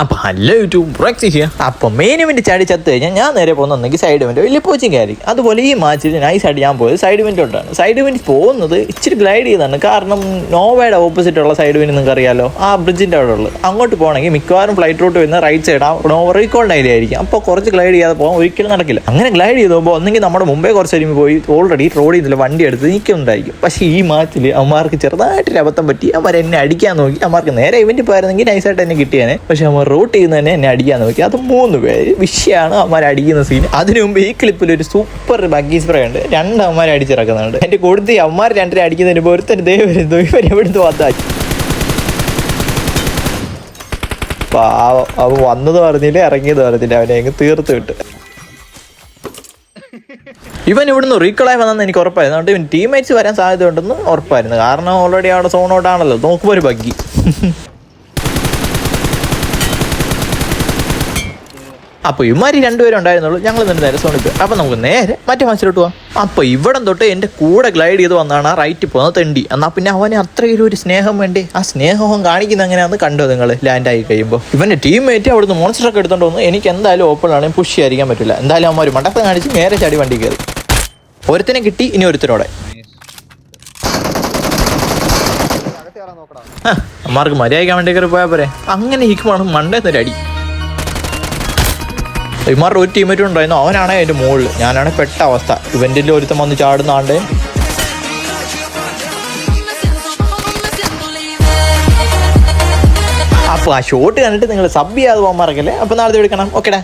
അപ്പൊ hello YouTube breaks ചെയ്യാം. അപ്പൊ മെയിൻ ഇവന്റ് ചാടി ചത്ത് കഴിഞ്ഞാൽ ഞാൻ നേരെ പോകുന്നെങ്കിൽ സൈഡ് ഇവന്റ് വലിയ പോച്ചിങ് കയറി. അതുപോലെ ഈ മാച്ചിൽ നൈസായിട്ട് ഞാൻ പോയത് സൈഡ് ഇവന്റോട്ടാണ്. സൈഡ് ഇവന്റ് പോകുന്നത് ഇച്ചിരി ഗ്ലൈഡ് ചെയ്താണ്. കാരണം നോവയുടെ ഓപ്പോസിറ്റ് ഉള്ള സൈഡ് ഇവന്റ് നിങ്ങൾക്ക് അറിയാലോ, ആ ബ്രിഡ്ജിന്റെ അവിടെ ഉള്ളത്. അങ്ങോട്ട് പോകണമെങ്കിൽ മിക്കവാറും ഫ്ലൈറ്റ് റൂട്ട് വരുന്ന റൈറ്റ് സൈഡ് ആ നോവ റീകോളിന്റെ ഏരിയ ആയിരിക്കും. അപ്പോൾ കുറച്ച് ഗ്ലൈഡ് ചെയ്യാതെ പോകാൻ ഒരിക്കലും നടക്കില്ല. അങ്ങനെ ഗ്ലൈഡ് ചെയ്ത് പോകുമ്പോൾ ഒന്നെങ്കിൽ നമ്മുടെ മുമ്പേ കുറച്ച് ഒരുമി പോയി ഓൾറെഡി റോഡിൽ നിന്നുള്ള വണ്ടി എടുത്ത് നിൽക്കുന്നുണ്ടായിരിക്കും. പക്ഷേ ഈ മാച്ചിൽ അമ്മമാർക്ക് ചെറുതായിട്ടൊരു അബദ്ധം പറ്റി. അവർ എന്നെ അടിക്കാൻ നോക്കി. അമ്മമാർക്ക് നേരെ ഇവന്റ് പോയിരുന്നെങ്കിൽ നൈസായിട്ട് എന്നെ കിട്ടിയാനെ. പക്ഷെ അമ്മ റൂട്ട് ചെയ്യുന്ന തന്നെ എന്നെ അടിക്കാൻ നോക്കി. അത് 3 പേര് വിഷയമാണ് അമ്മമാർ അടിക്കുന്ന സീൻ. അതിനു മുമ്പ് ഈ ക്ലിപ്പിൽ ഒരു സൂപ്പർ ബഗ്ഗി സ്പ്രേ ഉണ്ട്. 2 അമ്മമാരെ അടിച്ചിറക്കുന്നുണ്ട്. എന്റെ കൊടുത്ത് അമ്മമാർ 2 അടിക്കുന്നതിന് ഒരുത്തന് ദേ വരുന്നു. ഇവരെവിടുന്ന് വന്നാക്കി പാവം. അവൻ വന്നത് പറഞ്ഞില്ല, ഇറങ്ങിയത് പറഞ്ഞില്ല. അവനെ അങ്ങ് തീർത്ത് വിട്ട്. ഇവൻ ഇവിടുന്ന് റീക്കളായി വന്നെന്ന് എനിക്ക് ഉറപ്പായിരുന്നു. അതുകൊണ്ട് ഇവൻ ടീംമേറ്റ്സ് വരാൻ സാധ്യത ഉണ്ടെന്ന് ഉറപ്പായിരുന്നു. കാരണം ഓൾറെഡി അവിടെ സോൺ ഔട്ട് ആണല്ലോ. നോക്കുമ്പോൾ ഒരു ബഗ്ഗി. അപ്പോൾ ഇമാരി 2 പേരും ഉണ്ടായിരുന്നുള്ളൂ. ഞങ്ങൾ തന്നെ നേരെ സോണിൽ പോയി. അപ്പോൾ നമുക്ക് നേരെ മറ്റേ മാച്ചിലോട്ട് പോകാം. അപ്പോൾ ഇവിടം തൊട്ട് എൻ്റെ കൂടെ ഗ്ലൈഡ് ചെയ്ത് വന്നാണ് ആ റൈറ്റ് പോകുന്നത് തെണ്ടി. എന്നാൽ പിന്നെ അവന് അത്രയും ഒരു സ്നേഹം വേണ്ടേ? ആ സ്നേഹം കാണിക്കുന്ന എങ്ങനെയാണെന്ന് കണ്ടോ നിങ്ങൾ ലാൻഡായി കഴിയുമ്പോൾ. ഇവൻ്റെ ടീംമേറ്റ് അവിടുന്ന് മോൺസ്റ്ററൊക്കെ എടുത്തോണ്ട് വന്നു. എനിക്ക് എന്തായാലും ഓപ്പണാണെങ്കിൽ പുഷ് ചെയ്യാതിരിക്കാൻ പറ്റില്ല. എന്തായാലും അവന്മാർ മണ്ടക്കം കാണിച്ച് നേരെ ചാടി വണ്ടി കയറി. ഒരുത്തനെ കിട്ടി, ഇനി ഒരുത്തനോടെ. അമ്മമാർക്ക് മര്യാദയ്ക്കാൻ വേണ്ടി കയറി പോയാൽ പോരെ. അങ്ങനെ ഇരിക്കുമ്പോൾ മണ്ടേന്നൊരു അടി. ഇമാരുടെ ഒരു ടീമേറ്റും ഉണ്ടായിരുന്നു. അവനാണെങ്കിൽ അതിൻ്റെ മുകളിൽ, ഞാനാണെങ്കിൽ പെട്ട അവസ്ഥ. ഇവൻ്റിൽ ഒരുത്തം വന്ന് ചാടുന്നാണ്ട്. അപ്പോൾ ആ ഷോട്ട് കണ്ടിട്ട് നിങ്ങൾ സബ് ചെയ്യാതെ പോകാൻ മറക്കല്ലേ. അപ്പോൾ നാളെ എടുക്കണം. ഓക്കേടാ.